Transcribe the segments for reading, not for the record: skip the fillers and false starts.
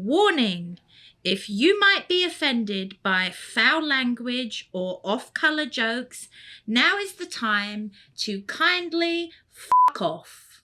Warning: if you might be offended by foul language or off-color jokes, now is the time to kindly fuck off.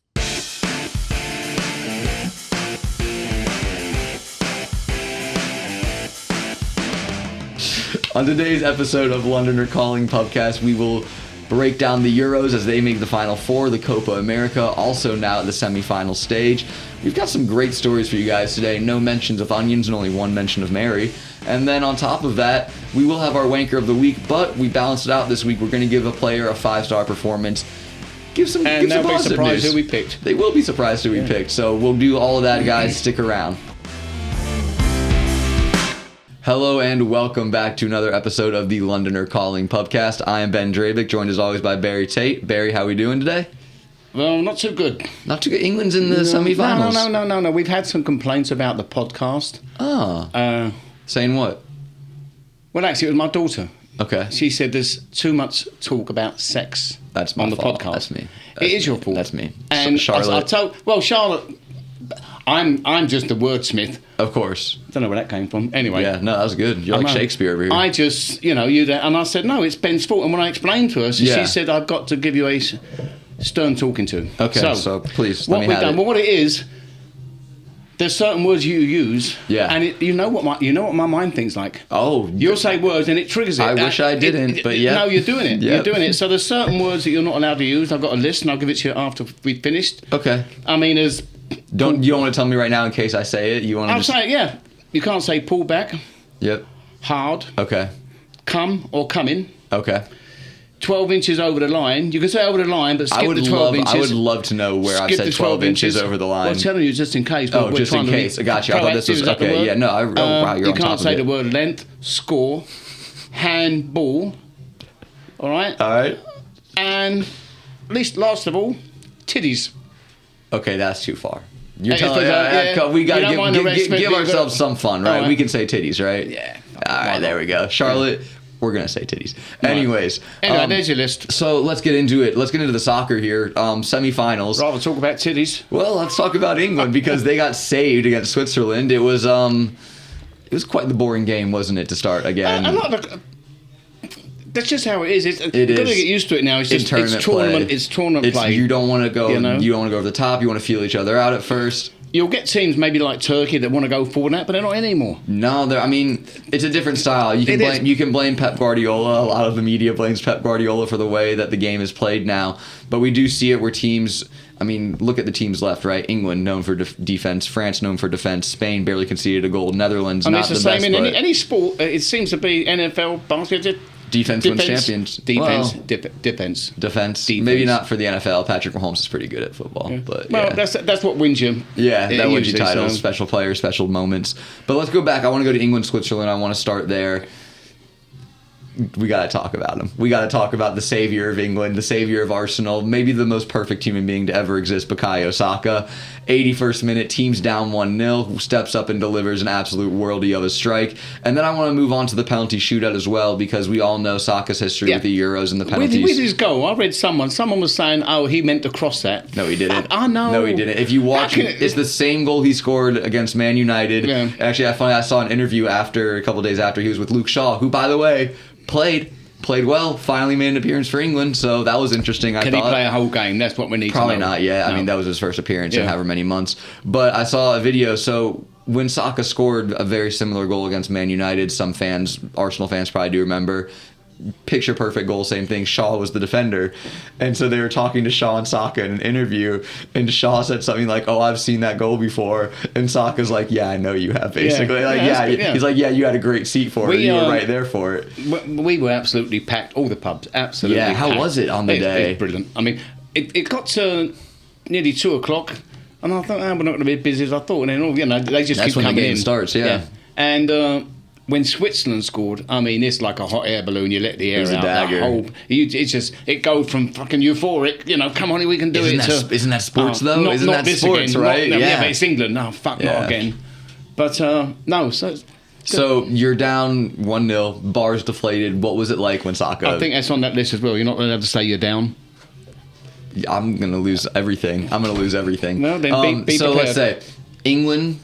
On today's episode of Londoner Calling Pubcast, we will break down the Euros as they make the Final Four, the Copa America, also now at the semifinal stage. We've got some great stories for you guys today. No mentions of onions and only one mention of Mary. And then on top of that, we will have our wanker of the week, but we balanced it out this week. We're going to give a player a 5-star performance. Give some they'll be positive surprised news. who we picked. They will be surprised who we picked. So we'll do all of that, guys. Stick around. Hello and welcome back to another episode of the Londoner Calling Pubcast. I am Ben Drabick, joined as always by Barry Tate. Barry, how are we doing today? Well, not so good. Not too good. England's in the semi-finals. No. We've had some complaints about the podcast. Oh. Saying what? Well, actually, it was my daughter. Okay. She said there's too much talk about sex That's my on the fault. podcast. That's me. It is your fault. That's me. And Charlotte. Charlotte, I'm just a wordsmith. Of course. Don't know where that came from. Anyway. Yeah, no, that was good. You're like Shakespeare over here. I just, and I said, no, it's Ben's fault. And when I explained to her, she said, I've got to give you a stern talking to. Okay, so please, let me have it. Well, what it is, there's certain words you use, and you know what my mind thinks like. Oh, you'll say words and it triggers it. I wish I didn't, but yeah. No, you're doing it. Yep. You're doing it. So there's certain words that you're not allowed to use. I've got a list, and I'll give it to you after we've finished. Okay. I mean, you don't want to tell me right now in case I say it? I'll say it. Yeah. You can't say pull back. Yep. Hard. Okay. Come or come in. Okay. 12 inches over the line. You can say over the line, but skip the 12 inches. I would love to know where I've said 12 inches over the line. Well, I'm telling you just in case. Oh, just in case. I got you. I thought this was... Okay, yeah, no. Wow, you're on top of it. You can't say the word length, score, handball. All right? All right. And last of all, titties. Okay, that's too far. You're telling we got to give ourselves some fun, right? Right? We can say titties, right? Yeah. All right, there we go. Charlotte, we're going to say titties. Right. Anyways. Anyway, there's your list. So let's get into it. Let's get into the soccer here. Semi-finals. Rather talk about titties. Well, let's talk about England because they got saved against Switzerland. It was quite the boring game, wasn't it, to start again? That's just how it is. You've got to get used to it now. It's tournament play. You don't want to go. You don't want to go over the top. You want to feel each other out at first. You'll get teams maybe like Turkey that want to go forward that, but they're not in anymore. No, it's a different style. You can blame Pep Guardiola. A lot of the media blames Pep Guardiola for the way that the game is played now. But we do see it where teams. Look at the teams left, right? England, known for defense. France, known for defense. Spain barely conceded a goal. Netherlands, not the best. It's the same in any sport. It seems to be NFL, basketball. Defense wins champions. Defense. Maybe not for the NFL. Patrick Mahomes is pretty good at football. Yeah. But that's what wins you. Yeah, that wins you titles, special players, special moments. But let's go back. I want to go to England, Switzerland. I want to start there. We got to talk about him. We got to talk about the savior of England, the savior of Arsenal, maybe the most perfect human being to ever exist, Bukayo Saka. 81st minute, team's down 1-0, steps up and delivers an absolute worldie of a strike. And then I want to move on to the penalty shootout as well, because we all know Saka's history with the Euros and the penalties. With his goal, I read someone was saying, he meant to cross that. No, he didn't. I know. No, he didn't. If you watch it, it's the same goal he scored against Man United. Yeah. Actually, I saw an interview a couple days after he was with Luke Shaw, who, by the way, played well, finally made an appearance for England, so that was interesting. Can he play a whole game? That's what we need Probably to know. Not yet. No. That was his first appearance in however many months. But I saw a video, so when Saka scored a very similar goal against Man United, some fans, Arsenal fans probably do remember, picture perfect goal, same thing. Shaw was the defender, and so they were talking to Shaw and Saka in an interview, and Shaw said something like, I've seen that goal before, and Saka's like, I know you have, basically. He's like, you had a great seat for it, you were right there for it. We were absolutely packed, all the pubs, absolutely packed. How was it on the day? It was brilliant. It got to nearly 2 o'clock, and I thought, we're not going to be as busy as I thought, and then, they just keep coming in. That's when the game starts, And when Switzerland scored, it's like a hot air balloon. You let the air out. Dagger. It goes from fucking euphoric. Come on, we can do it. Isn't that sports though? Isn't that sports, again, right? But it's England. No, not again. But no. So you're down 1-0. Bars deflated. What was it like when Saka? I think that's on that list as well. You're not allowed to say you're down. I'm gonna lose everything. Well, then be so prepared. let's say England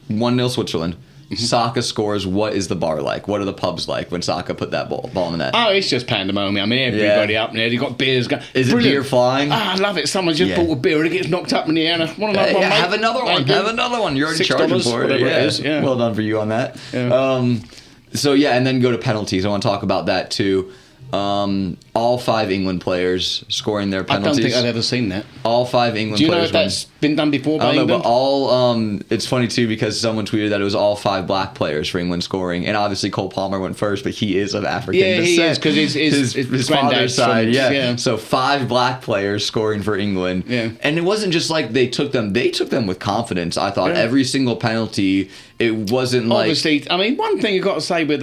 1-0 Switzerland. Saka scores. What is the bar like? What are the pubs like when Saka put that ball in the net? Oh, it's just pandemonium. I mean, everybody up there. You got beers. Is it beer flying? I love it. Someone just bought a beer and it gets knocked up in the air. And one, have another one. Have another one. You're already charging for it. It is. Yeah. Well done for you on that. Yeah. And then go to penalties. I want to talk about that too. All 5 England players scoring their penalties. I don't think I've ever seen that. All 5 England players. Do you know if that's been done before by England? I don't know, but it's funny too because someone tweeted that it was all 5 black players for England scoring, and obviously Cole Palmer went first, but he is of African descent. Yeah, he is because his father's side. So 5 black players scoring for England, and it wasn't just like they took them with confidence. I thought every single penalty, it wasn't like. Obviously, I mean, one thing you've got to say with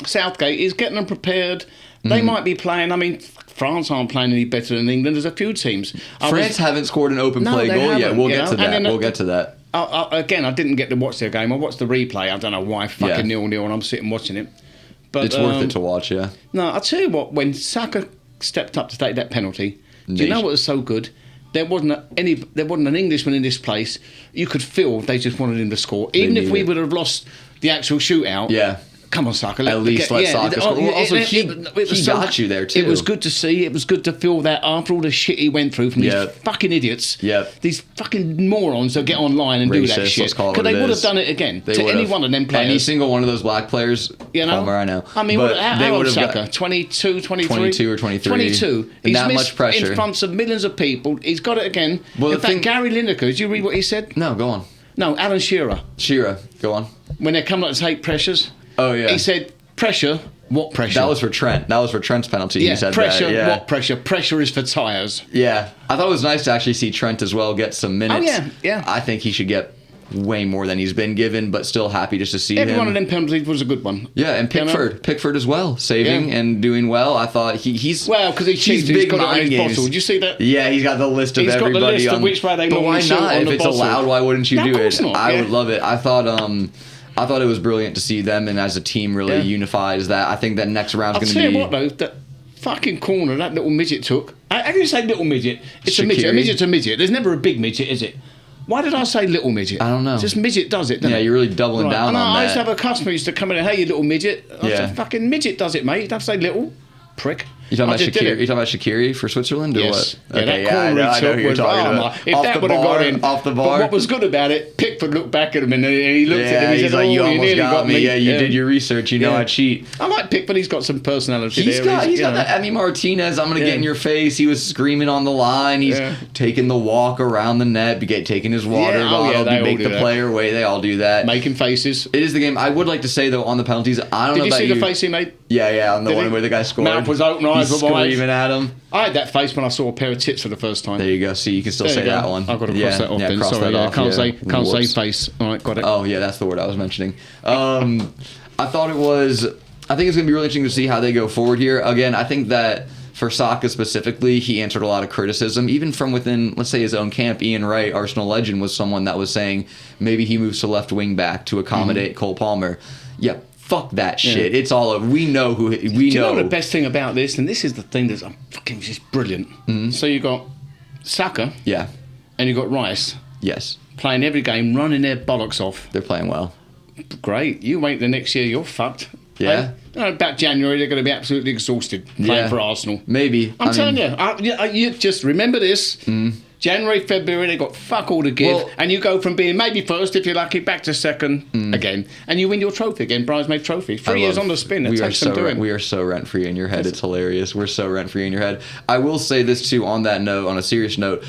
Southgate is getting them prepared. They might be playing. I mean, France aren't playing any better than England. There's a few teams. France haven't scored an open play goal yet. We'll get to that. We'll get to that. Again, I didn't get to watch their game. I watched the replay. I don't know why. Fucking 0-0, and I'm sitting watching it. But it's worth it to watch. Yeah. No, I'll tell you what. When Saka stepped up to take that penalty, do you know what was so good? There wasn't an Englishman in this place. You could feel they just wanted him to score, even if we would have lost the actual shootout. Yeah. Come on, Saka. At least let Saka score. Also, he got you there too. It was good to see. It was good to feel that after all the shit he went through from these fucking idiots, these fucking morons that get online and do that shit. Because they would have done it again to any one of them players. Any single one of those black players, Palmer, I know. I mean, how old Saka? 22, 23? 22 or 23. 22. He's that much pressure. In front of millions of people. He's got it again. Well, in fact, Gary Lineker, did you read what he said? No, go on. No, Alan Shearer. Go on. When they're coming up to take pressures. Oh, yeah. He said, pressure, what pressure? That was for Trent. That was for Trent's penalty. Yeah, he said pressure, that. what pressure? Pressure is for tyres. Yeah. I thought it was nice to actually see Trent as well get some minutes. Oh, yeah. I think he should get way more than he's been given, but still happy just to see him. Every one of them penalties was a good one. Yeah, and Pickford as well, saving and doing well. I thought he's... Well, because he's big got it in his bottle. Did you see that? Yeah, he's got the list of everybody. He's got the list of which way they normally shoot on the bottle. If it's allowed, why wouldn't you do it? Not, I would love it. I thought it was brilliant to see them and as a team really unified as that. I think that next round's going to be... I'll tell you what, though, that fucking corner that little midget took... How do you say little midget? It's a midget. A midget's a midget. There's never a big midget, is it? Why did I say little midget? I don't know. Just midget does it, doesn't it? Yeah, you're really doubling down on that. I used to have a customer who used to come in and, hey, you little midget. I said, fucking midget does it, mate. You don't say little. Prick. You talking about Shaqiri for Switzerland or yes. what? Okay, that corner he took was if that would have got in off the bar. But what was good about it, Pickford looked back at him and he looked at him and he he's said, like, you almost got me. Yeah, you did your research. You know I cheat. I like Pickford. He's got some personality He's got that Emi Martinez, I'm going to get in your face. He was screaming on the line. He's taking the walk around the net, taking his water bottle, make the player wait. They all do that. Making faces. It is the game. I would like to say, though, on the penalties, I don't know about you. Did you see the face he made? Yeah, on the one where the guy scored. Mouth was open, eyes were wide. Screaming at him. I had that face when I saw a pair of tits for the first time. There you go. See, you can still say that one. I've got to cross that off then. Sorry, can't say face. All right, got it. Oh, yeah, that's the word I was mentioning. I think it's going to be really interesting to see how they go forward here. Again, I think that for Saka specifically, he answered a lot of criticism, even from within, let's say, his own camp. Ian Wright, Arsenal legend, was someone that was saying maybe he moves to left wing back to accommodate Cole Palmer. Yeah. Fuck that shit. It's all over. We know who... Do you know the best thing about this? And this is the thing that's fucking just brilliant. Mm-hmm. So you got Saka. Yeah. And you got Rice. Yes. Playing every game, running their bollocks off. They're playing well. Great. You wait the next year, you're fucked. Yeah. About January, they're going to be absolutely exhausted playing for Arsenal. Maybe. I'm telling you. You just remember this. January, February, they got fuck all to give, and you go from being maybe first, if you're lucky, back to second again, and you win your trophy again, bridesmaid trophy. 3 years on the spin. We are so rent-free in your head. It's hilarious. We're so rent-free in your head. I will say this, too, on that note, on a serious note,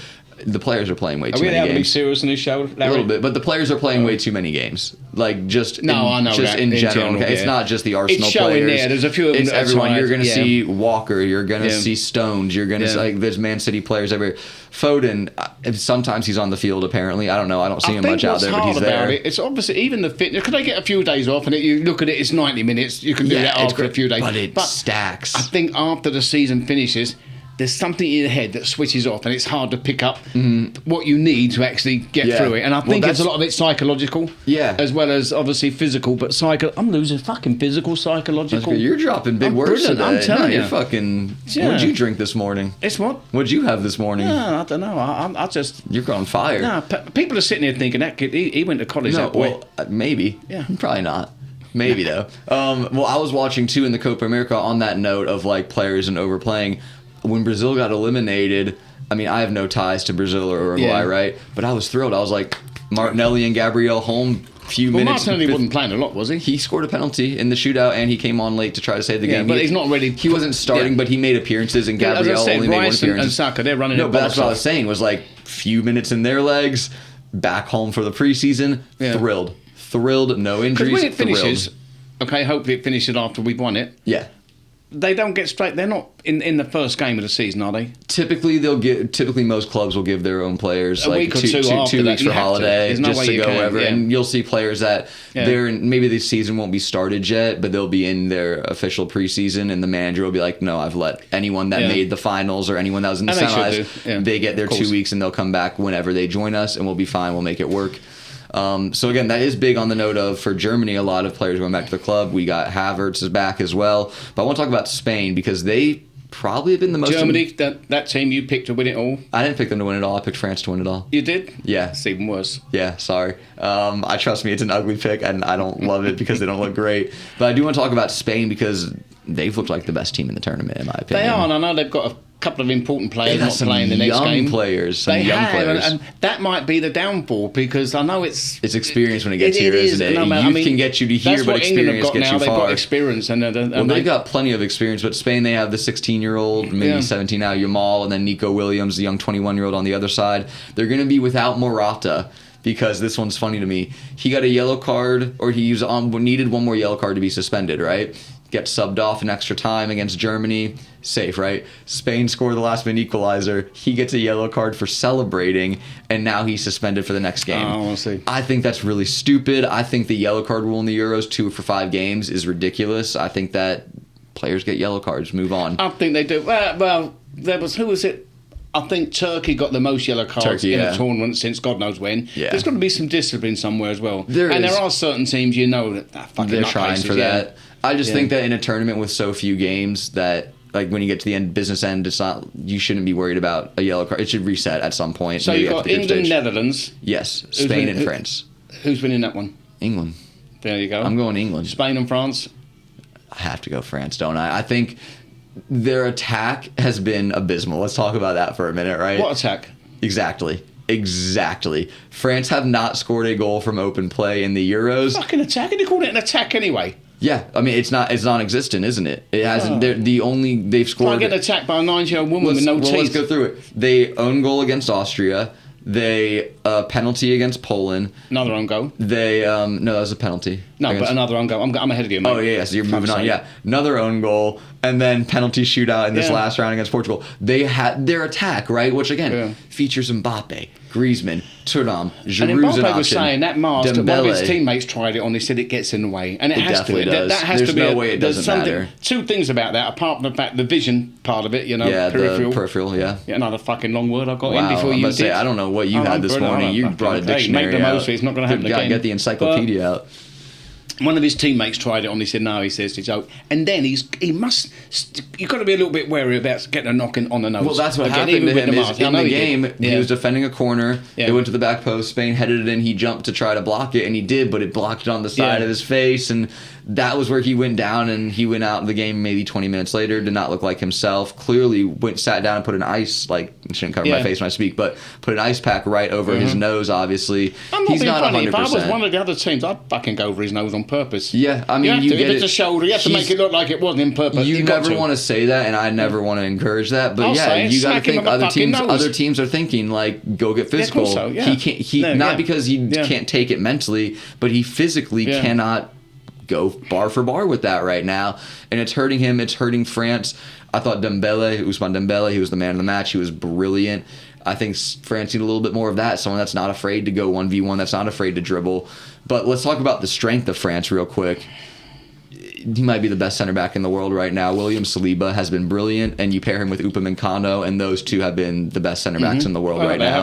the players are playing way too many games. Are we allowed to be serious in this show, Larry? A little bit, but the players are playing way too many games. Like, just in general. Okay? It's not just the Arsenal it's showing players. There. There's a few of them. It's everyone. You're going to see Walker. You're going to see Stones. You're going to see, there's Man City players everywhere. Foden, sometimes he's on the field, apparently. I don't know. I don't see him much out there, but he's there. It's obviously, even the fitness, because they get a few days off, and you look at it, it's 90 minutes. You can do that after a few days. But it stacks. I think after the season finishes, there's something in your head that switches off, and it's hard to pick up what you need to actually get through it. And I think it's a lot of it psychological, as well as obviously physical. But I'm losing fucking physical, psychological. You're dropping big words today. I'm telling you. You're fucking. What'd you drink this morning? It's what? What'd you have this morning? No, I don't know. I just. You're on fire. No, people are sitting here thinking that kid. He went to college. No, that boy. well, maybe. Yeah. Probably not. Maybe though. Well, I was watching too in the Copa America on that note of like players and overplaying. When Brazil got eliminated, I mean, I have no ties to Brazil or Uruguay, right? But I was thrilled. I was like, Martinelli and Gabriel home, few minutes. Martinelli wasn't playing a lot, was he? He scored a penalty in the shootout, and he came on late to try to save the game. But he's not ready. He wasn't starting, but he made appearances, and Gabriel only made one appearance. And Saka, they're running. No, but that's what I was saying. Was like few minutes in their legs, back home for the preseason. Thrilled, no injuries. Because when it finishes, hopefully it finishes after we've won it. Yeah. They don't get straight. They're not in the first game of the season, are they? Typically, most clubs will give their own players a like week or two weeks for holiday, just to go wherever. Yeah. And you'll see players that maybe the season won't be started yet, but they'll be in their official preseason, and the manager will be like, "No, I've let anyone that made the finals or anyone that was in the semis, they get their 2 weeks, and they'll come back whenever they join us, and we'll be fine. We'll make it work." So again, that is big on the note of, for Germany, a lot of players going back to the club. We got Havertz is back as well. But I want to talk about Spain because they probably have been the most... Germany, that team you picked to win it all? I didn't pick them to win it all. I picked France to win it all. You did? Yeah. It's even worse. Yeah, sorry. I trust me, it's an ugly pick, and I don't love it because they don't look great. But I do want to talk about Spain because they've looked like the best team in the tournament, in my opinion. They are, and I know they've got a couple of important players not playing the next game. Young players. And that might be the downfall because I know it's experience when it gets here, isn't it? Youth can get you to here, but experience gets you far. They've got experience, and they've got plenty of experience. But Spain, they have the 16-year-old, maybe 17 now, Yamal, and then Nico Williams, the young 21-year-old on the other side. They're going to be without Morata. Because this one's funny to me. He got a yellow card, or he needed one more yellow card to be suspended, right? Gets subbed off in extra time against Germany. Safe, right? Spain scored the last-minute equalizer. He gets a yellow card for celebrating, and now he's suspended for the next game. I want to see. I think that's really stupid. I think the yellow card rule in the Euros, 2 for 5 games, is ridiculous. I think that players get yellow cards. Move on. I think they do. Well, who was it? I think Turkey got the most yellow cards in a tournament since God knows when. Yeah. There's got to be some discipline somewhere as well. There are certain teams that fucking they're trying for that. I just think that in a tournament with so few games that, like, when you get to the business end, it's not, you shouldn't be worried about a yellow card. It should reset at some point. So you've got England, Netherlands. Yes, Spain and France. Who's winning that one? England. There you go. I'm going England. Spain and France. I have to go France, don't I? I think their attack has been abysmal. Let's talk about that for a minute, right? What attack? Exactly. France have not scored a goal from open play in the Euros. Fucking attack? And you call it an attack anyway? Yeah, I mean it's non-existent, isn't it? It hasn't. They've scored. I get attacked by a 9-year-old woman with no teeth. Let's go through it. They own goal against Austria. They penalty against Poland. Another own goal. They no, that was a penalty. No, but another own goal. I'm ahead of you, mate. Oh yeah, so you're moving on. Yeah, another own goal, and then penalty shootout in this last round against Portugal. They had their attack, right, which again features Mbappe, Griezmann, Thuram, Giroud's and Mbappe was option, saying that mask that one of his teammates tried it on. He said it gets in the way, and it has definitely to. Does. That has There's to be. No way it doesn't matter. Two things about that, apart from the fact the vision part of it, Yeah, peripheral. The peripheral, yeah. Another fucking long word I got in before you did. I don't know what you had this morning. You brought a dictionary make the most of it. It's not going to happen again. Get the encyclopedia out. One of his teammates tried it on. He said, "No," he says to joke. And then you've got to be a little bit wary about getting a knock on the nose. Well, that's what happened to him. In the game, he was defending a corner. It went to the back post. Spain headed it in. He jumped to try to block it, and he did, but it blocked it on the side of his face, and that was where he went down, and he went out of the game maybe 20 minutes later. Did not look like himself. Clearly sat down and put an ice, I shouldn't cover my face when I speak, but put an ice pack right over his nose, obviously. He's not 100%. If I was one of the other teams, I'd fucking go over his nose on purpose. Yeah, I mean, if it's a shoulder, you have to make it look like it wasn't in purpose. You never want to say that, and I never want to encourage that. But you got to think other teams are thinking, like, go get physical. He can't, because he can't take it mentally, but he physically cannot go bar for bar with that right now, and it's hurting him. It's hurting France. I thought Ousmane Dembele, he was the man of the match. He was brilliant. I think France need a little bit more of that. Someone that's not afraid to go 1v1, that's not afraid to dribble. But let's talk about the strength of France real quick. he might be the best center back in the world right now. William Saliba has been brilliant, and you pair him with Upamecano, and those two have been the best center backs in the world right now.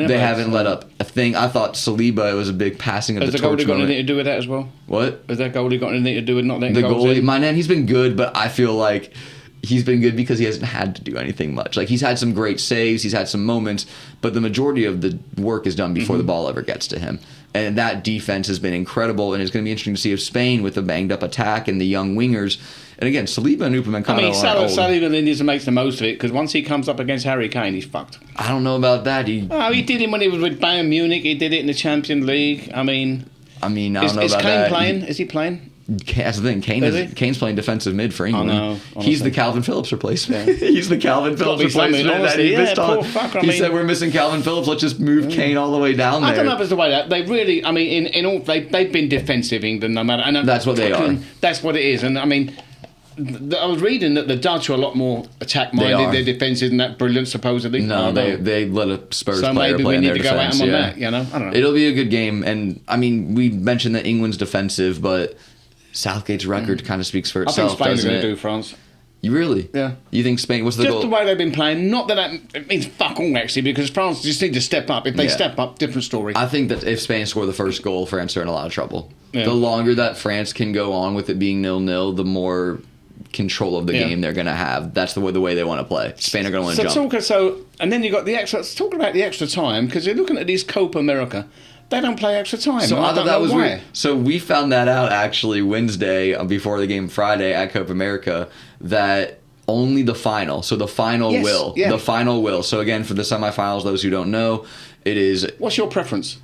They haven't let up a thing. I thought Saliba was a big passing of the torch. Has the goalie got anything to do with that as well? What? Has that goalie got anything to do with not letting the goals goalie? in? My man, he's been good, but I feel like he's been good because he hasn't had to do anything much. Like, he's had some great saves, he's had some moments, but the majority of the work is done before the ball ever gets to him. And that defense has been incredible, and it's going to be interesting to see if Spain, with the banged-up attack and the young wingers, and again, Saliba and Upamecano Saliba then needs to make the most of it, because once he comes up against Harry Kane, he's fucked. I don't know about that. He did it when he was with Bayern Munich. He did it in the Champions League. I don't know about that. Is Kane playing? Is he playing? That's the thing. Kane's playing defensive mid for England. I know. Honestly. He's the Calvin Phillips replacement. Yeah. He's the Calvin Phillips replacement that he missed on. He said, we're missing Calvin Phillips. Let's just move Kane all the way down there. I don't know if it's the way that they really. I mean, in all they've been defensive, England, no matter. And that's what they are. That's what it is. And I mean, I was reading that the Dutch are a lot more attack-minded. Their defence isn't that brilliant, supposedly. No, they let a Spurs player maybe play we in need their to defense. go at them on that. You know, I don't know. It'll be a good game, and I mean, we mentioned that England's defensive, but Southgate's record kind of speaks for itself. I think Spain are going to do France. You really? Yeah. You think Spain? What's the goal? Just the way they've been playing. Not that it means fuck all, actually, because France just need to step up. If they step up, different story. I think that if Spain score the first goal, France are in a lot of trouble. Yeah. The longer that France can go on with it being 0-0, the more control of the game they're going to have. That's the way they want to play. Spain are going to want to jump. And then you got the extra. Talking about the extra time, because you're looking at these Copa America. They don't play extra time. So I thought that was why. weird. So we found that out actually Wednesday before the game Friday at Copa America, that only the final. So the final will. Yeah. The final will. So again, for the semifinals, those who don't know, it is. What's your preference?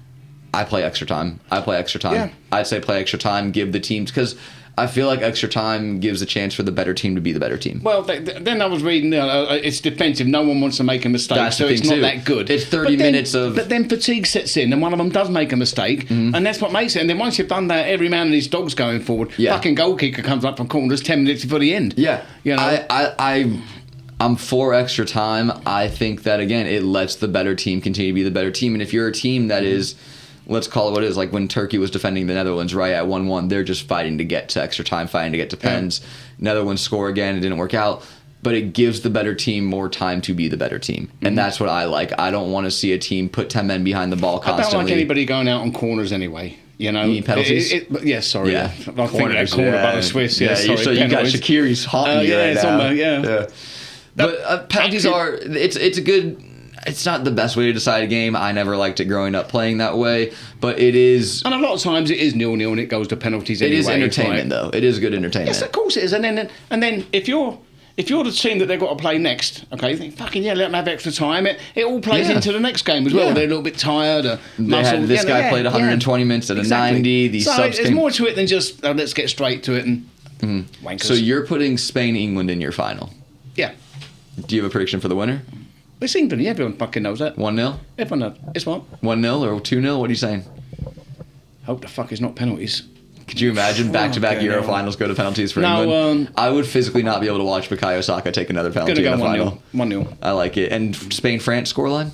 I play extra time. Yeah. I'd say play extra time, give the teams, because I feel like extra time gives a chance for the better team to be the better team. Well, then I was reading, it's defensive. No one wants to make a mistake, so it's not that good. It's 30 minutes of... But then fatigue sets in, and one of them does make a mistake, and that's what makes it. And then once you've done that, every man and his dog's going forward. Fucking goal kicker comes up from corners 10 minutes before the end. Yeah. You know? I'm for extra time. I think that, again, it lets the better team continue to be the better team. And if you're a team that is... Let's call it what it is. Like when Turkey was defending the Netherlands, right, at 1-1, they're just fighting to get to extra time, fighting to get to pens. Netherlands score again. It didn't work out. But it gives the better team more time to be the better team. And that's what I like. I don't want to see a team put 10 men behind the ball constantly. I don't like anybody going out on corners anyway. You know, you mean penalties? Yes, sorry. Yeah. I think that corner by the Swiss. Yeah, sorry. So you got Shaqiri's haunting you right now. But penalties are... It's a good... It's not the best way to decide a game. I never liked it growing up playing that way, but it is... And a lot of times it is 0-0 and it goes to penalties anyway. It is entertainment, though. It is good entertainment. Yes, of course it is. And then if you're the team that they've got to play next, okay, you think, fucking let them have extra time. It all plays into the next game as well. They're a little bit tired. This guy played 120 minutes at a 90. These subs there's more to it than just, let's get straight to it and wankers. So you're putting Spain-England in your final? Yeah. Do you have a prediction for the winner? It's England. Yeah, everyone fucking knows that. 1-0? Everyone knows. It's what? 1-0 or 2-0? What are you saying? Hope the fuck it's not penalties. Could you imagine back-to-back Euro finals go to penalties for England? I would physically not be able to watch Bukayo Saka take another penalty in the final. 1-0. I like it. And Spain-France scoreline?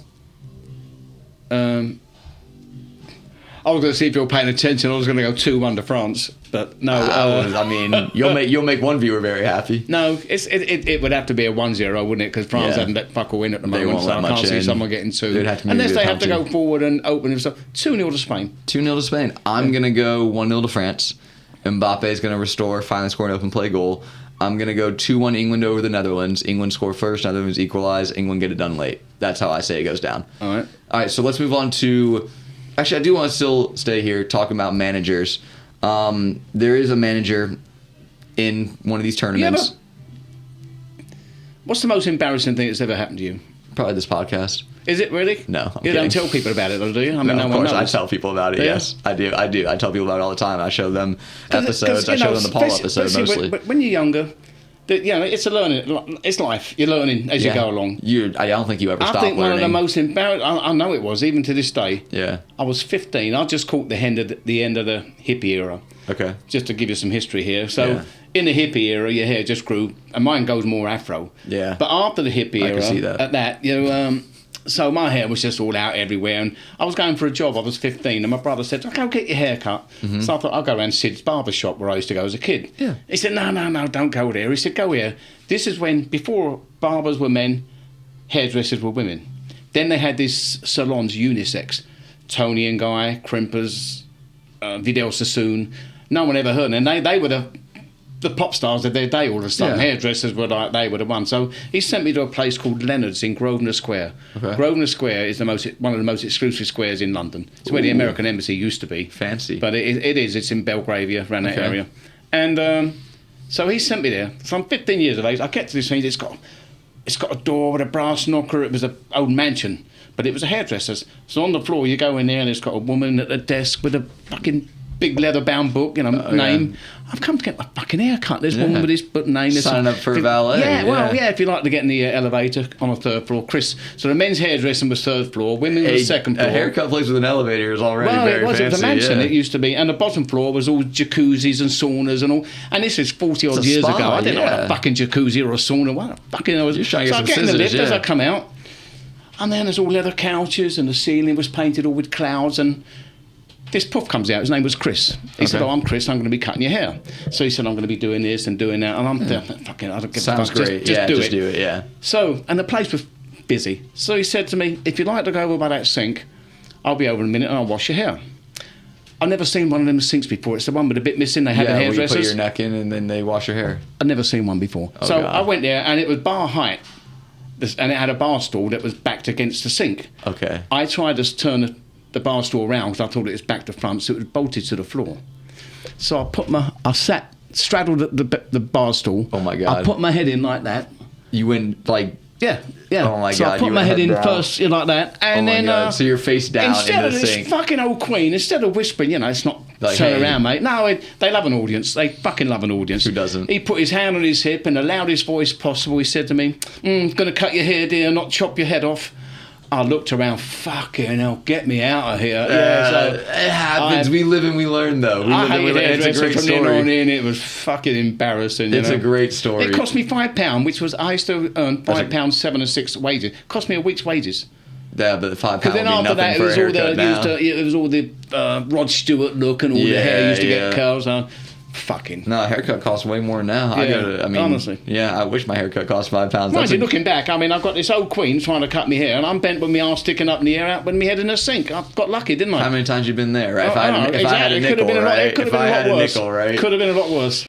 I was going to see if you were paying attention. I was going to go 2-1 to France, but no. I mean, you'll make one viewer very happy. No, it would have to be a 1-0, wouldn't it? Because France haven't let fuck all in at the moment, so I can't see someone getting 2. Unless they have to go forward and open themselves. 2-0 to Spain. 2-0 to Spain. I'm going to go 1-0 to France. Mbappe is going to restore, finally score an open play goal. I'm going to go 2-1 England over the Netherlands. England score first, Netherlands equalize, England get it done late. That's how I say it goes down. All right, so let's move on to... Actually, I do want to still stay here talking about managers. There is a manager in one of these tournaments. Yeah, what's the most embarrassing thing that's ever happened to you? Probably this podcast. Is it really? No, you don't tell people about it, though, do you? I mean, no, of course I tell people about it. Yes, I do. I tell people about it all the time. I show them episodes. I show them the Paul episode mostly. When you're younger, it's a learning. It's life. You're learning as you go along. I don't think you ever stop learning. I think one of the most embarrassing... I know it was, even to this day. Yeah. I was 15. I just caught the end of the hippie era. Okay. Just to give you some history here. So, in the hippie era, your hair just grew, and mine goes more afro. Yeah. But after the hippie era, I can see that. at that, So my hair was just all out everywhere, and I was going for a job. I was 15, and my brother said, "Go get your hair cut." So I thought, I'll go around Sid's barber shop where I used to go as a kid. Yeah. He said, no, don't go there. He said, go here. This is when, before barbers were men, hairdressers were women. Then they had these salons, unisex. Tony and Guy, Crimpers, Vidal Sassoon. No one ever heard. And they were the pop stars of their day all of a sudden. Yeah. Hairdressers were like, they were the ones. So he sent me to a place called Leonard's in Grosvenor Square. Okay. Grosvenor Square is one of the most exclusive squares in London. It's where the American Embassy used to be. Fancy. But it is. It's in Belgravia, around that area. And so he sent me there. So I'm 15 years of age. I get to this thing. It's got a door with a brass knocker. It was an old mansion, but it was a hairdresser's. So on the floor, you go in there, and it's got a woman at the desk with a fucking big leather-bound book, name. Yeah. I've come to get my fucking hair cut. There's a woman with this name. Sign up for valet. Yeah, well, if you like to get in the elevator on the third floor. Chris. So the men's hairdressing was third floor, women was second floor. A haircut place with an elevator is already very fancy. It was a mansion. It used to be. And the bottom floor was all jacuzzis and saunas and all. And this is 40-odd years ago. I didn't know what a fucking jacuzzi or a sauna. What a fucking... I was, You're trying to get some I get in the lift scissors, as I come out. And then there's all leather couches, and the ceiling was painted all with clouds, and... This puff comes out. His name was Chris. He said, I'm Chris. I'm going to be cutting your hair. So he said, I'm going to be doing this and doing that. And I'm fucking, I don't give a fuck. Sounds great. Just do it. Yeah. So, and the place was busy. So he said to me, if you'd like to go over by that sink, I'll be over in a minute and I'll wash your hair. I've never seen one of them sinks before. It's the one with a bit missing. They had the hairdressers. Where you put your neck in and then they wash your hair. I've never seen one before. Oh, so God. I went there and it was bar height. And it had a bar stool that was backed against the sink. Okay. I tried to turn the bar stool around because I thought it was back to front, so it was bolted to the floor. So I straddled the bar stool. Oh my God. I put my head in like that. You went like... Yeah. Oh my so God. I put my head in first like that, and then so you're face down instead in the of sink. this fucking old queen, instead of whispering, it's not like, turn hey. around, mate. No, they love an audience. They fucking love an audience. Who doesn't? He put his hand on his hip in the loudest voice possible. He said to me, "Going to cut your hair, dear, not chop your head off." I looked around, fucking hell, get me out of here. So it happens. We live and we learn, though. I hated hairdresser from then on story. in. It was fucking embarrassing. It's a great story. It cost me £5, which was, I used to earn £5, 7 and 6 wages. It cost me a week's wages. Yeah, but £5 would Because then be after nothing that, for a haircut now. it was all the Rod Stewart look and all the hair used to get curls on. Fucking. No, a haircut costs way more now. Honestly. Yeah, I wish my haircut cost £5. Mind you, looking back, I've got this old queen trying to cut me hair, and I'm bent with my arse sticking up in the air, out with my head in a sink. I got lucky, didn't I? How many times you been there, right? If I had a It could nickel, have been a lot, right? it could have been a lot worse. Right? Could have been a lot worse.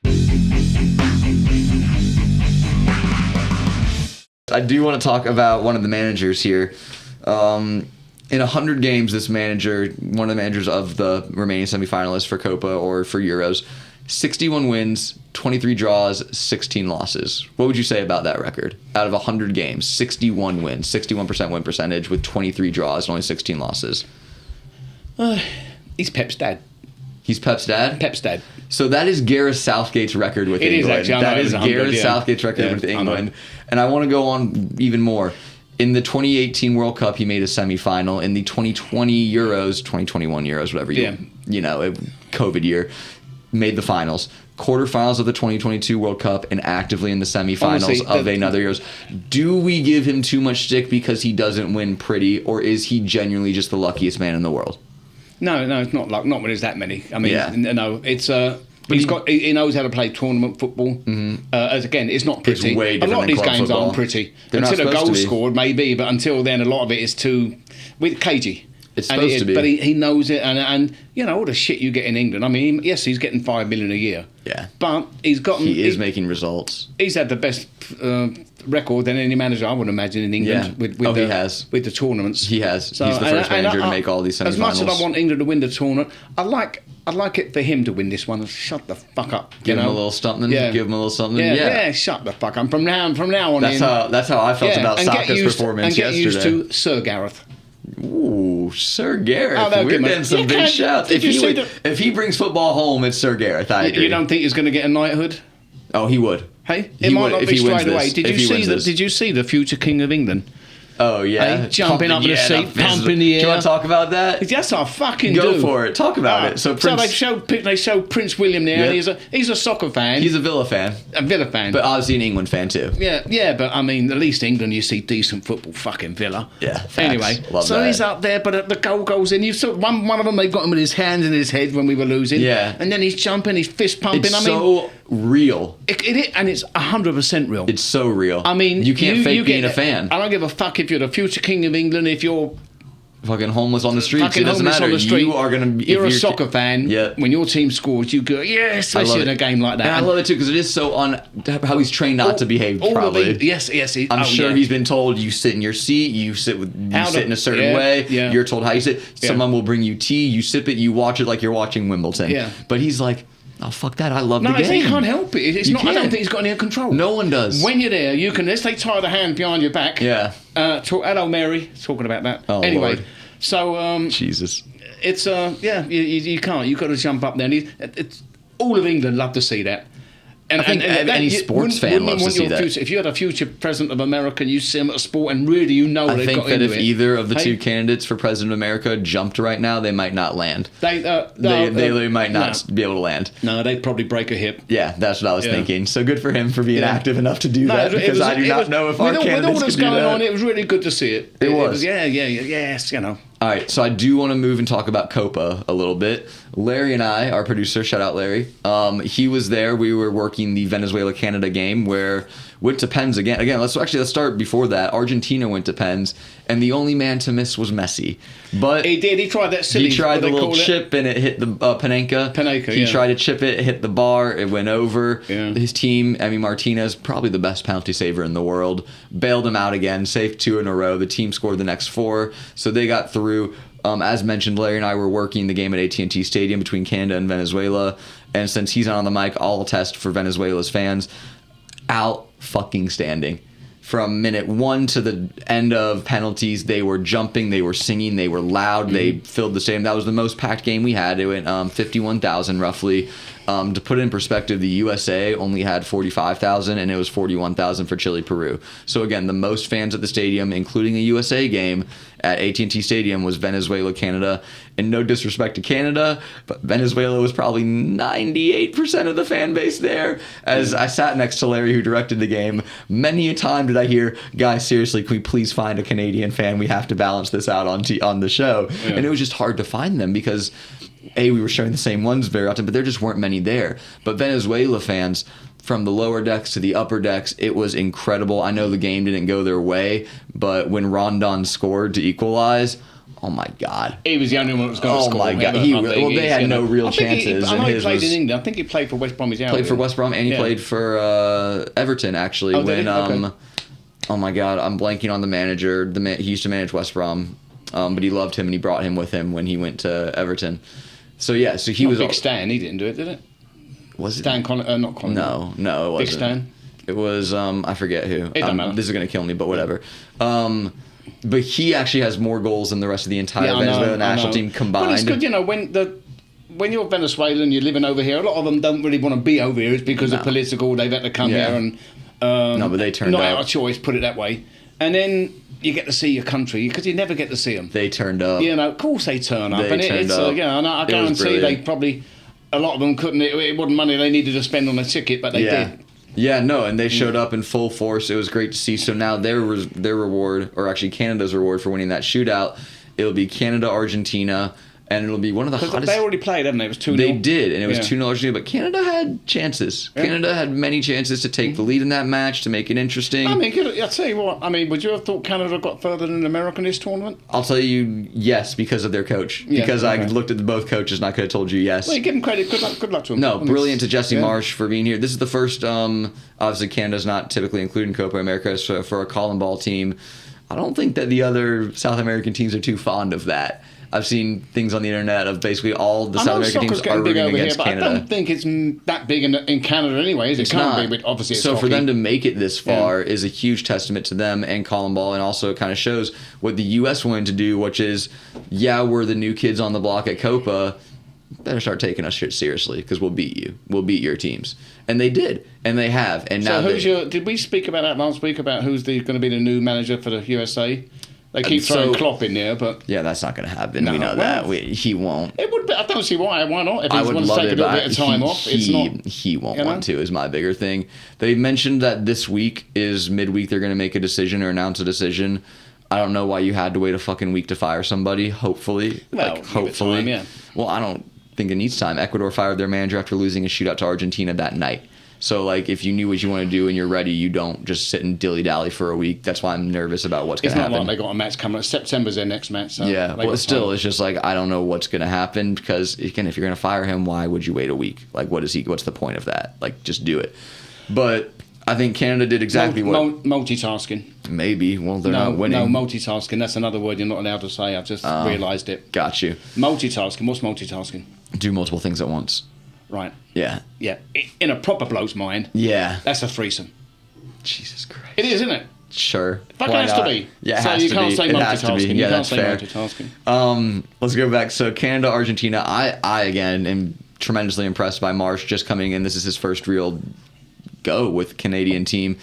I do want to talk about one of the managers here. In 100 games, this manager, one of the managers of the remaining semifinalists for Copa or for Euros, 61 wins, 23 draws, 16 losses. What would you say about that record? Out of 100 games, 61 wins, 61% win percentage with 23 draws and only 16 losses. He's Pep's dad. He's Pep's dad? Pep's dad. So that is Gareth Southgate's record with England. It is actually. That is Gareth Southgate's record with England. And I want to go on even more. In the 2018 World Cup, he made a semi-final. In the 2020 Euros, 2021 Euros, whatever COVID year, made the finals. Quarterfinals of the 2022 World Cup and actively in the semifinals of another Euros. Do we give him too much stick because he doesn't win pretty, or is he genuinely just the luckiest man in the world? No, it's not luck. Not when there's that many. No, it's. But he knows how to play tournament football. As again, it's not pretty. It's way a lot of these games football. aren't pretty. They're until not a goal to be. scored, maybe, but until then, a lot of it is too cagey. It's supposed to be. But he knows it, and all the shit you get in England. I mean, yes, he's getting $5 million a year. Yeah. But he is making results. He's had the best record than any manager, I would imagine, in England. Yeah. He has. With the tournaments. He has. So, he's the first manager to make all these semifinals. As much as I want England to win the tournament, I'd like it for him to win this one. Shut the fuck up. Give him a little something. Yeah. Give him a little something. Yeah, shut the fuck up. From now on that's how I felt about Saka's performance yesterday. And get used to Sir Gareth. Ooh, Sir Gareth. We're getting some big shouts. If he brings football home, it's Sir Gareth. I agree. You don't think he's going to get a knighthood? Oh, he would. Hey, it might not be straight away. Did you see the future King of England? Oh, yeah. Hey, jumping up in the seat, pumping the air. Do you want to talk about that? That's our fucking Go for it. Talk about it. So they show Prince William there. Yep. And he's a soccer fan. He's a Villa fan. A Villa fan. But obviously an England fan, too. Yeah, but I mean, at least England, you see decent football. Fucking Villa. Yeah, facts. Anyway, Love so that. he's up there, but the goal goes in. You saw one of them, they got him with his hands in his head when we were losing. Yeah. And then he's jumping, he's fist pumping. It's so real. And it's 100% real. It's so real. I mean, you can't fake being a fan. I don't give a fuck if you're the future king of England, if you're fucking homeless on the streets. fucking It doesn't homeless matter. on the street. You are going to be... You're a soccer fan. Yeah. When your team scores, you go, yeah, especially in a game like that. And I love it too because it is so on how he's trained not to behave. Probably. Yes. I'm sure he's been told you sit in your seat, you sit in a certain way. Yeah. You're told how you sit. Someone will bring you tea, you sip it, you watch it like you're watching Wimbledon. Yeah. But he's like, oh fuck that! I love the game. No, he can't help it. It's not. I don't think he's got any control. No one does. When you're there, you can. Let's say tie the hand behind your back. Yeah. Hello, Mary. Talking about that. Oh, anyway, Lord. So Jesus. it's you can't. You've got to jump up there. And it's all of England love to see that. And I think any sports fan loves to see that. If you had a future president of America and you see him at a sport and really they've got into it. I think that if either of the two candidates for president of America jumped right now, they might not land. They might not be able to land. No, they'd probably break a hip. Yeah, that's what I was thinking. So good for him for being active enough to do that because I do not know if our candidates with all that's could do going that. on, it was really good to see it. It was. Yes, All right, so I do want to move and talk about Copa a little bit. Larry and I, our producer, shout out Larry, he was there. We were working the Venezuela-Canada game where went to pens again. Let's start before that. Argentina went to pens, and the only man to miss was Messi. But he did. He tried that silly. He tried the little chip, and it hit the Panenka. He tried to chip it, hit the bar, it went over. Yeah. His team, Martinez, probably the best penalty saver in the world, bailed him out again, saved 2 in a row. The team scored the next 4, so they got through. As mentioned, Larry and I were working the game at AT&T Stadium between Canada and Venezuela, and since he's not on the mic, I'll attest for Venezuela's fans, out fucking standing. From minute 1 to the end of penalties, they were jumping, they were singing, they were loud, they filled the stadium. That was the most packed game we had. It went 51,000 roughly. To put it in perspective, the USA only had 45,000, and it was 41,000 for Chile, Peru. So again, the most fans at the stadium, including a USA game at AT&T Stadium, was Venezuela, Canada. And no disrespect to Canada, but Venezuela was probably 98% of the fan base there. As I sat next to Larry, who directed the game, many a time did I hear, guys, seriously, can we please find a Canadian fan? We have to balance this out on the show. Yeah. And it was just hard to find them because we were showing the same ones very often, but there just weren't many there. But Venezuela fans, from the lower decks to the upper decks, it was incredible. I know the game didn't go their way, but when Rondon scored to equalize, oh my God. He was the only one that was going to score. Oh my God. They had no real chances. I know he played in England. I think he played for West Bromwich Albion. Played for West Brom, and he played for Everton, actually. Oh my God, I'm blanking on the manager. He used to manage West Brom, but he loved him, and he brought him with him when he went to Everton. So he was... Big Stan, he didn't do it, did it? Was it? Stan not Collins. No, it wasn't. Big Stan? It was, I forget who. It don't matter. This is going to kill me, but whatever. But he actually has more goals than the rest of the entire Venezuela national team combined. Well, it's good, when you're Venezuelan, you're living over here, a lot of them don't really want to be over here. It's because of political, they've had to come here and... no, but they turned up. Not out of choice, put it that way. And then you get to see your country, because you never get to see them. They turned up. Of course they turn up. I guarantee they probably... A lot of them couldn't. It wasn't money they needed to spend on a ticket, but they did. Yeah, no, and they showed up in full force. It was great to see. So now their reward, or actually Canada's reward for winning that shootout, it'll be Canada, Argentina, and it'll be one of the hottest... They already played, haven't they? It was 2-0. They did, and it was 2-0 Argentina, but Canada had chances. Yeah. Canada had many chances to take the lead in that match, to make it interesting. I'll tell you what, would you have thought Canada got further than America in this tournament? I'll tell you yes, because of their coach. Because I looked at both coaches and I could have told you yes. Well, you give them credit. Good luck to them. No, brilliant to Jesse Marsh for being here. This is the first, obviously Canada's not typically included in Copa America, so for a call and ball team, I don't think that the other South American teams are too fond of that. I've seen things on the internet of basically all the South American teams are rooting against Canada. I don't think it's that big in Canada anyway. It can't be, but obviously it's so hockey. For them to make it this far is a huge testament to them and Colin Ball, and also it kind of shows what the U.S. wanted to do, which is, we're the new kids on the block at Copa. better start taking us shit seriously because we'll beat you. We'll beat your teams. And they did. And they have. And now did we speak about that last week about who's going to be the new manager for the USA? They keep throwing Klopp in there, but... Yeah, that's not going to happen. We know that. He won't. It would be, I don't see why. Why not? If I he would wants to love take it, a little bit of time off, it's not... He won't want to, is my bigger thing. They mentioned that this week is midweek. They're going to make a decision or announce a decision. I don't know why you had to wait a fucking week to fire somebody. Hopefully. Well, hopefully. Time, yeah. Well, I don't think it needs time. Ecuador fired their manager after losing a shootout to Argentina that night. So, like, if you knew what you want to do and you're ready, you don't just sit and dilly-dally for a week. That's why I'm nervous about what's going to happen. It's not like they got a match coming up. September's their next match. So yeah, well, still, it's just like, I don't know what's going to happen because, again, if you're going to fire him, why would you wait a week? Like, what's the point of that? Like, just do it. But I think Canada did exactly what... Multitasking. Maybe. Well, they're not winning. No, multitasking. That's another word you're not allowed to say. I've just realised it. Got you. Multitasking. What's multitasking? Do multiple things at once. Right. Yeah. Yeah. In a proper bloke's mind. Yeah. That's a threesome. Jesus Christ. It is, isn't it? Sure. Fucking has to be. Yeah, it so has you to can't be. say It has to be. multitasking. Yeah, You can't that's say fair. multitasking. Let's go back. So Canada, Argentina. I again am tremendously impressed by Marsh just coming in. This is his first real go with Canadian team,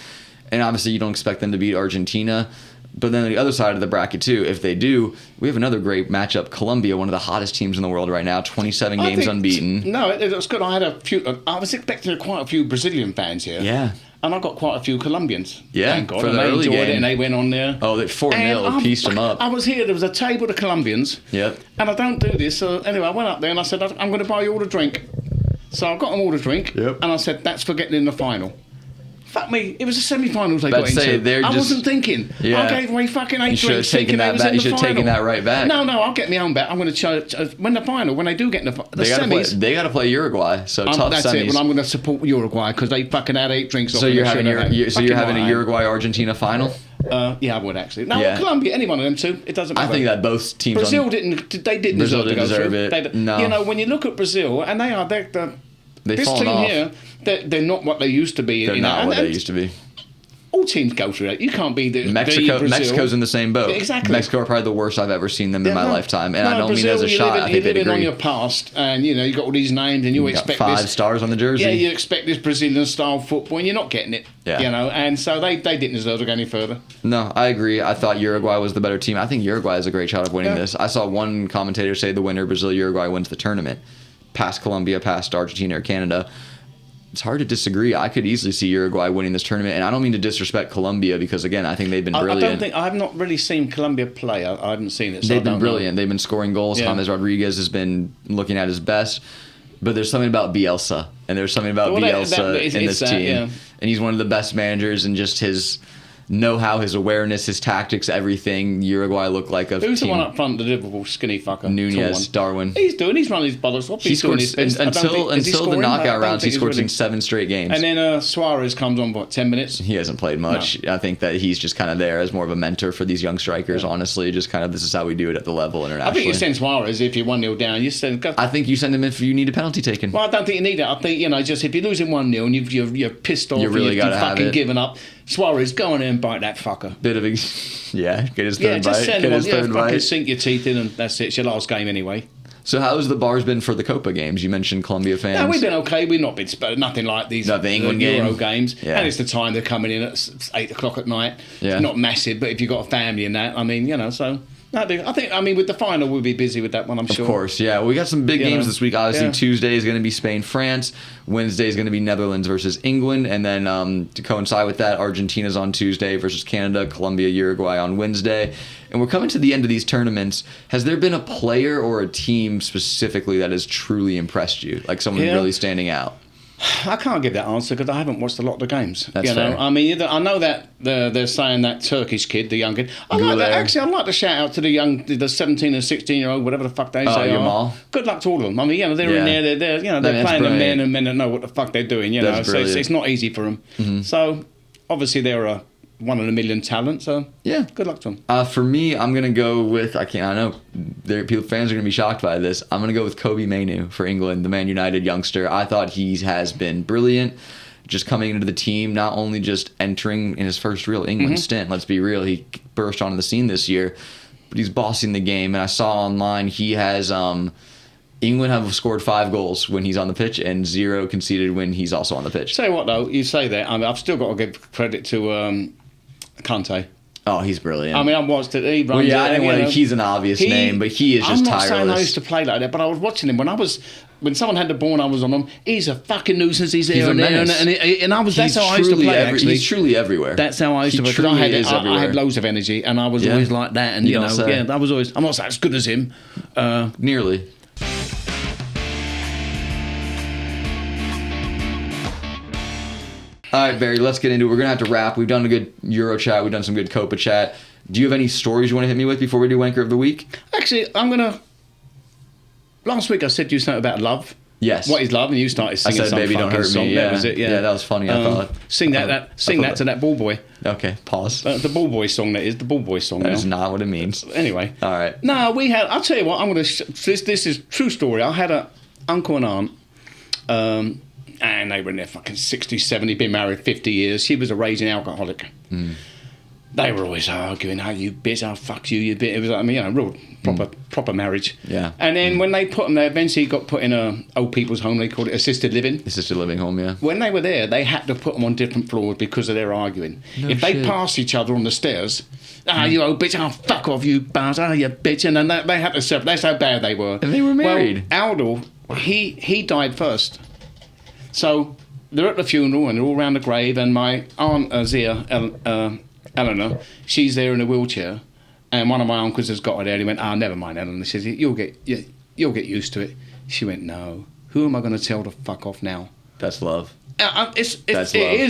and obviously you don't expect them to beat Argentina. But then on the other side of the bracket too, if they do, we have another great matchup. Colombia, one of the hottest teams in the world right now, 27 games unbeaten. No, it was good. I was expecting quite a few Brazilian fans here. Yeah. And I got quite a few Colombians. Yeah, thank God. for and the they early enjoyed game. it and they went on there. Oh, they 4-0, pieced them up. I was here, there was a table of Colombians. Yep. And I don't do this, so anyway, I went up there and I said, I'm going to buy you all a drink. So I got them all a drink. Yep. And I said, that's for getting in the final. Fuck me, it was the semi-finals they got into. I wasn't thinking. Yeah. I gave away fucking 8 drinks thinking they was back. in the You should have final. taken that right back. No, I'll get my own back. I'm going to when the final, when they do get in the semis. They got to play Uruguay, so tough that's semis. it. Well, I'm going to support Uruguay because they fucking had 8 drinks. So you're having a Uruguay-Argentina final? Yeah, I would actually. No, Yeah. Colombia, any one of them two, it doesn't matter. I think that both teams. Brazil didn't deserve to go through. It. No. You know, when you look at Brazil, and this fallen team off. here, they're not what they used to be. They're not what they used to be. All teams go through that. You can't be Mexico's in the same boat. Exactly. Mexico are probably the worst I've ever seen them in my lifetime, and I don't mean as a shot. I think they'd agree. On your past, and you got all these names, and you expect got 5 this, stars on the jersey. Yeah, you expect this Brazilian style football, and you're not getting it. Yeah. And so they didn't deserve to go any further. No, I agree. I thought Uruguay was the better team. I think Uruguay has a great shot of winning this. I saw one commentator say the winner, Brazil, Uruguay, wins the tournament. Past Colombia, past Argentina or Canada. It's hard to disagree. I could easily see Uruguay winning this tournament, and I don't mean to disrespect Colombia because, again, I think they've been brilliant. I've not really seen Colombia play. I haven't seen it. So they've been brilliant. They've been scoring goals. Yeah. James Rodriguez has been looking at his best, but there's something about Bielsa, and there's something about Bielsa in this team, and he's one of the best managers, and just his know-how, his awareness, his tactics, everything. Uruguay looked like a Who's team. the one up front, the Liverpool skinny fucker? Nunez, Darwin. He's running his bollocks off. He scored until the knockout rounds. He scored in 7 straight games. And then Suarez comes on, 10 minutes? He hasn't played much. No. I think that he's just kind of there as more of a mentor for these young strikers, honestly. Just kind of, this is how we do it at the level internationally. I think you send Suarez if you're 1-0 down. I think you send him if you need a penalty taken. Well, I don't think you need it. I think, just if you're losing 1-0 and you're pissed off, you've fucking given up, Suarez, go on there and bite that fucker. Bit of a, get his third bite. Just send him on. Fucking sink your teeth in, and that's it. It's your last game anyway. So how's the bars been for the Copa games? You mentioned Colombia fans. No, we've been okay. We've not been nothing like these England Euro games. Yeah. And it's the time they're coming in at 8 o'clock at night. Yeah. It's not massive, but if you've got a family and that, so... I think with the final we'll be busy with that one, I'm sure. Of course, yeah. Well, we got some big games this week. Obviously, Tuesday is going to be Spain-France. Wednesday is going to be Netherlands versus England. And then to coincide with that, Argentina's on Tuesday versus Canada, Colombia, Uruguay on Wednesday. And we're coming to the end of these tournaments. Has there been a player or a team specifically that has truly impressed you? Like someone really standing out? I can't give that answer because I haven't watched a lot of the games. That's fair. I mean, I know that they're saying that Turkish kid, the young kid. I'd like to shout out to the 17 and 16-year-old, whatever the fuck they say. Yamal. Good luck to all of them. I mean, they're in there. They're playing the men and men that know what the fuck they're doing. So it's not easy for them. Mm-hmm. So obviously they're a 1 in a million talent. So yeah, good luck to them. For me, I'm gonna fans are gonna be shocked by this. I'm gonna go with Kobe Mainoo for England, the Man United youngster. I thought he has been brilliant, just coming into the team, not only just entering in his first real England stint. Let's be real, he burst onto the scene this year, but he's bossing the game. And I saw online he has England have scored 5 goals when he's on the pitch and 0 conceded when he's also on the pitch. Say what though? You say that. I mean, I've still got to give credit to Kante. Oh, he's brilliant. I mean, I watched it. He runs I didn't want to. He's an obvious name, but he is just tireless. I'm not saying I used to play like that, but I was watching him when someone had the ball and I was on him. He's a fucking nuisance. He's there and there, and I was. That's how I used to play. Actually, he's truly everywhere. That's how I used to play. Because I had loads of energy, and I was always like that. And I was always. I'm not as good as him. Nearly. All right, Barry, let's get into it. We're going to have to wrap. We've done a good Euro chat. We've done some good Copa chat. Do you have any stories you want to hit me with before we do Wanker of the Week? Actually, I'm going to... Last week I said to you something about love. Yes. What is love? And you started singing some Baby, Don't Hurt song. Me. Yeah. That was it, yeah. Yeah, that was funny, I thought. Sing that to that ball boy. Okay, pause. The ball boy song, that is. The ball boy song. That is not what it means. Anyway. All right. No, I'll tell you what, I'm going to... This is true story. I had an uncle and aunt... and they were in their fucking 60s, 70s, been married 50 years. She was a raging alcoholic. They were always arguing, oh, you bitch, oh, fuck you, you bitch. It was, I mean, real proper marriage. Yeah. And then when they put them there, eventually got put in a old people's home, they called it assisted living. Assisted living home, yeah. When they were there, they had to put them on different floors because of their arguing. If they passed each other on the stairs, you old bitch, oh, fuck off, you bastard, oh, you bitch. And then they had to separate. That's how bad they were. And they were married. Well, Aldel, he died first. So they're at the funeral and they're all around the grave, and my aunt Zia, Eleanor, she's there in a wheelchair, and one of my uncles has got her there. He went, never mind, Eleanor. He says, you'll get used to it. She went, no. Who am I going to tell to fuck off now? That's love. It is,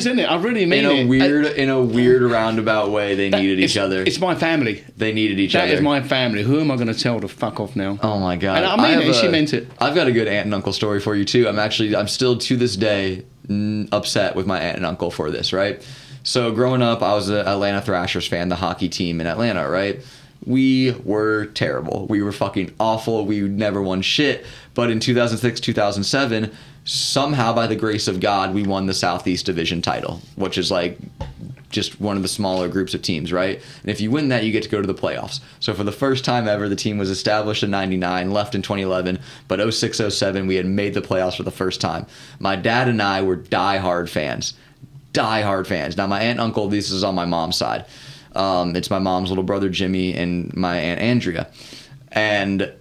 isn't it? I really mean it. In a weird roundabout way, they needed each other. It's my family. They needed each other. That is my family. Who am I going to tell to fuck off now? Oh my God. And I mean it. She meant it. I've got a good aunt and uncle story for you too. I'm still to this day upset with my aunt and uncle for this, right? So growing up, I was an Atlanta Thrashers fan, the hockey team in Atlanta, right? We were terrible. We were fucking awful. We never won shit. But in 2006, 2007, somehow by the grace of God, we won the Southeast Division title, which is like just one of the smaller groups of teams, right? And if you win that, you get to go to the playoffs. So for the first time ever, the team was established in 99, left in 2011, but 06, 07, we had made the playoffs for the first time. My dad and I were diehard fans. Diehard fans. Now, my aunt and uncle, this is on my mom's side. It's my mom's little brother, Jimmy, and my aunt, Andrea. And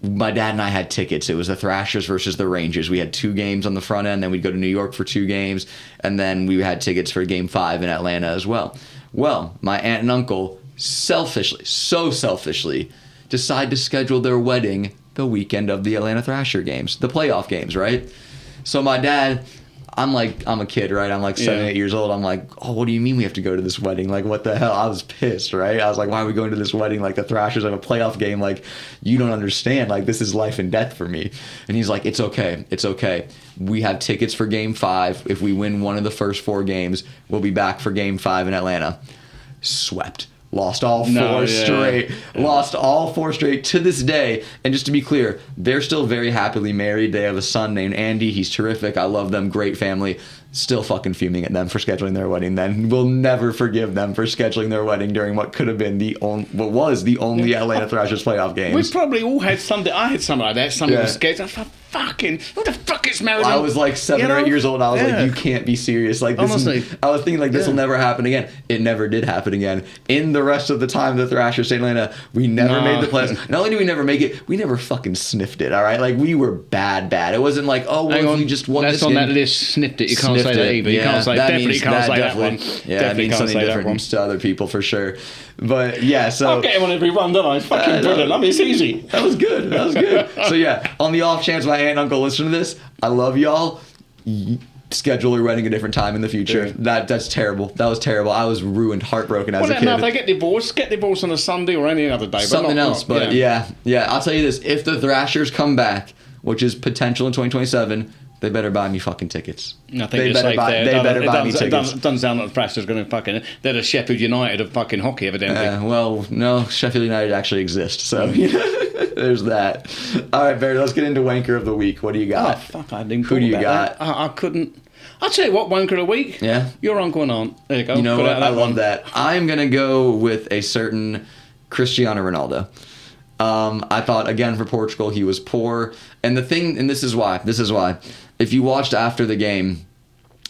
my dad and I had tickets. It was the Thrashers versus the Rangers. We had 2 games on the front end, then we'd go to New York for 2 games, and then we had tickets for Game 5 in Atlanta as well. Well, my aunt and uncle so selfishly, decide to schedule their wedding the weekend of the Atlanta Thrasher games, the playoff games, right? So my dad... I'm a kid, right? I'm like 7, 8 years old. I'm like, oh, what do you mean we have to go to this wedding? Like, what the hell? I was pissed, right? I was like, why are we going to this wedding? Like, the Thrashers have a playoff game. Like, you don't understand. Like, this is life and death for me. And he's like, it's okay. It's okay. We have tickets for Game 5. If we win one of the first 4 games, we'll be back for Game 5 in Atlanta. Swept. Lost all 4 straight. Lost all 4 straight to this day. And just to be clear, they're still very happily married. They have a son named Andy. He's terrific. I love them. Great family. Still fucking fuming at them for scheduling their wedding then. We'll never forgive them for scheduling their wedding during what could have been what was the only Atlanta Thrashers playoff games. We probably all had something. I had something like that. Something was scheduled. I thought, fucking, who the fuck is married? I was like 7 or 8 years old, and I was like, you can't be serious. Like, honestly, I was thinking like this will never happen again. It never did happen again. In the rest of the time the Thrashers stayed in Atlanta, we never made the playoffs. Not only did we never make it, we never fucking sniffed it. All right, like we were bad. It wasn't like, oh, well, we just won. That's on that list. Sniffed it. You can't say that either. You can't say definitely can't say that one. Yeah, it means something different to other people for sure. But yeah, so I'll get him on every run, don't I? It's fucking brilliant. I mean, it's easy. That was good. So yeah, on the off chance my aunt and uncle listen to this, I love y'all. Schedule your wedding a different time in the future. Yeah. That's terrible. That was terrible. I was ruined, heartbroken as a kid. Now if they get divorced on a Sunday or any other day. Something else, but yeah. I'll tell you this: if the Thrashers come back, which is potential in 2027. They better buy me fucking tickets. I think they better buy me tickets. It doesn't sound like the Thrashers going to fucking... They're the Sheffield United of fucking hockey, evidently. Well, no, Sheffield United actually exists, so there's that. All right, Barry, let's get into Wanker of the Week. What do you got? Oh, fuck, I didn't Who do you got? I couldn't... I'll tell you what, Wanker of the Week. Yeah? Your uncle and aunt. There you go. You know what? I love that. I'm going to go with a certain Cristiano Ronaldo. I thought, again, for Portugal, he was poor. And this is why. If you watched after the game,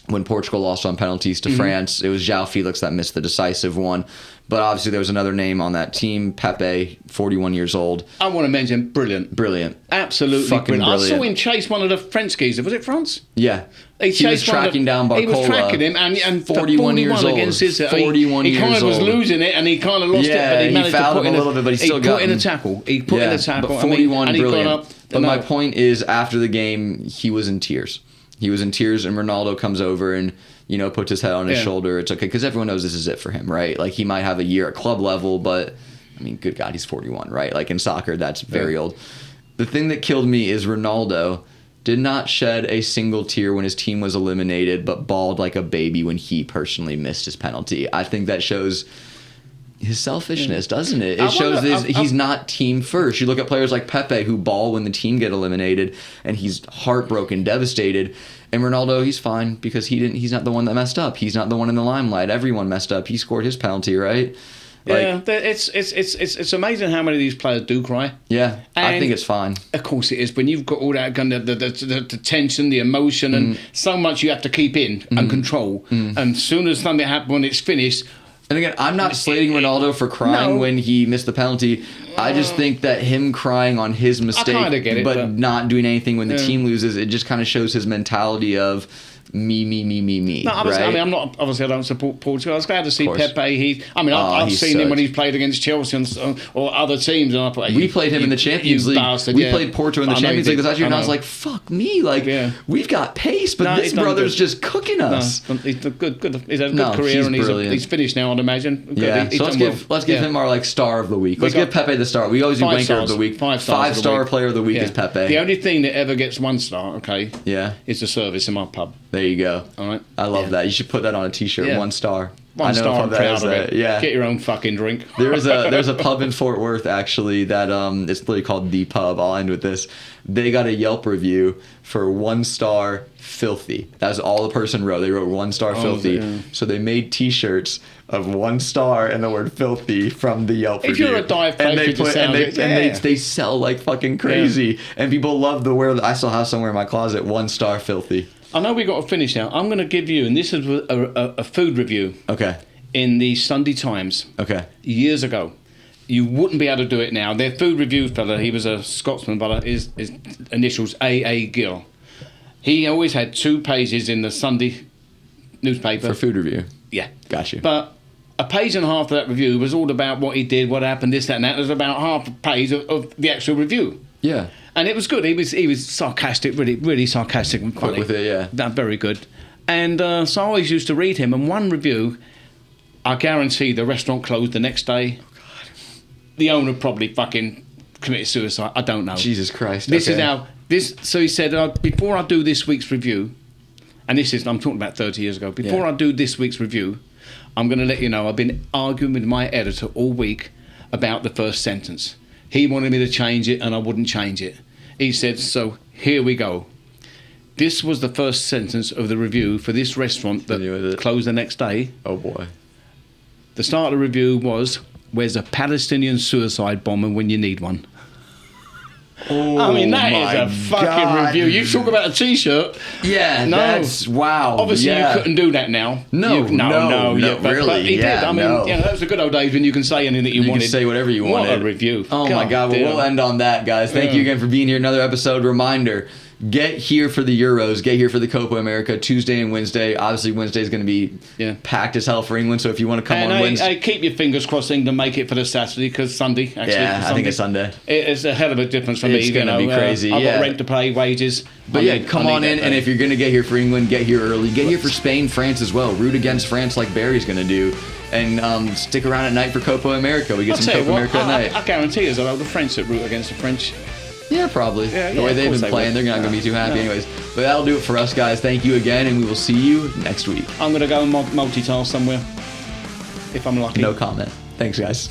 when Portugal lost on penalties to France, it was João Felix that missed the decisive one. But obviously there was another name on that team, Pepe, 41 years old. I want to mention brilliant. Absolutely fucking brilliant. I saw him chase one of the French geezers. Was it France? Yeah. He was tracking down Barcola. He was tracking him, and 41 years old. Against his, 41 he years kind of was old. losing it, and he kind of lost it, but he managed fouled to put him in a little bit, but he still got put in him. a tackle. He put in a tackle. But 41, and he brilliant. got up. But my point is, after the game, he was in tears. He was in tears, and Ronaldo comes over and, you know, puts his head on his shoulder. It's okay, because everyone knows this is it for him, right? Like, he might have a year at club level, but, I mean, good God, he's 41, right? Like, in soccer, that's very old. The thing that killed me is Ronaldo did not shed a single tear when his team was eliminated, but bawled like a baby when he personally missed his penalty. I think that shows his selfishness, doesn't it? It shows he's not team first. You look at players like Pepe who bawl when the team get eliminated, and he's heartbroken, devastated. And Ronaldo, he's fine because he's not the one that messed up. He's not the one in the limelight. Everyone messed up. He scored his penalty, right? Like, it's amazing how many of these players do cry. Yeah, And I think it's fine. Of course it is. When you've got all that kind of the tension, the emotion, and so much you have to keep in and control. And as soon as something happens, when it's finished. And again, I'm not slating Ronaldo for crying when he missed the penalty. I just think that him crying on his mistake, but not doing anything when the team loses, it just kind of shows his mentality of me. No, obviously, right? I mean, I'm not. Obviously, I don't support Portugal. I was glad to see Pepe. I've seen him when he's played against Chelsea or other teams. And I thought, we played him in the Champions League. Bastard, we played Porto in the Champions League last year, and I was like, "Fuck me!" Like, we've got pace, but this brother's just cooking us. He's good. He's had a good career, and he's finished now, I'd imagine. Yeah. So let's give him our star of the week. Let's give Pepe the star. We always do wanker of the week. 5-star player of the week is Pepe. The only thing that ever gets 1 star, is the service in my pub. There you go. All right. I love that. You should put that on a T-shirt. 1 star. 1 star. I'm proud of it. Yeah. Get your own fucking drink. There's a pub in Fort Worth actually that it's literally called The Pub. I'll end with this. They got a Yelp review for 1 star filthy. That's all the person wrote. They wrote 1 star filthy. Yeah. So they made T-shirts of 1 star and the word filthy from the Yelp review. If you're a dive place, they sell like fucking crazy, and people love the wear. I still have somewhere in my closet 1 star filthy. I know we got to finish now. I'm going to give you, and this is a food review. Okay. In the Sunday Times. Okay. Years ago. You wouldn't be able to do it now. Their food review fella, he was a Scotsman, but his initials A.A. Gill. He always had 2 pages in the Sunday newspaper. For food review? Yeah. Got you. But a page and a half of that review was all about what he did, what happened, this, that, and that. There's about half a page of the actual review. Yeah. And it was good. He was sarcastic, really sarcastic and funny. Quick with it, yeah. That very good. And so I always used to read him. And one review, I guarantee the restaurant closed the next day. Oh, God. The owner probably fucking committed suicide. I don't know. Jesus Christ. This is how this. So he said, before I do this week's review, and I'm talking about 30 years ago. Before I do this week's review, I'm going to let you know I've been arguing with my editor all week about the first sentence. He wanted me to change it, and I wouldn't change it. He said, so here we go. This was the first sentence of the review for this restaurant that closed the next day. Oh, boy. The start of the review was, where's a Palestinian suicide bomber when you need one? Oh, I mean, that is a fucking review. You talk about a T-shirt. Yeah, that's wow. Obviously, you couldn't do that now. No, But he did. I mean, that was the good old days when you can say anything you wanted. You can say whatever you wanted. What a review. Oh, my God. Well, we'll end on that, guys. Thank you again for being here. Another episode. Reminder, get here for the Euros. Get here for the Copa America Tuesday and Wednesday. Obviously, Wednesday is going to be packed as hell for England. So if you want to come on Wednesday. Keep your fingers crossed England make it for the Saturday, because Sunday, actually. Yeah, I think it's Sunday. It's a hell of a difference for me. It's going to be crazy. I've got rent to pay, wages. But come on in. And if you're going to get here for England, get here early. Get here for Spain, France as well. Root against France like Barry's going to do. And stick around at night for Copa America. We get some Copa America at night. I guarantee there's a lot of French that root against the French. Yeah, probably. The way they've been playing, they're not going to be too happy anyways. But that'll do it for us, guys. Thank you again, and we will see you next week. I'm going to go and multitask somewhere, if I'm lucky. No comment. Thanks, guys.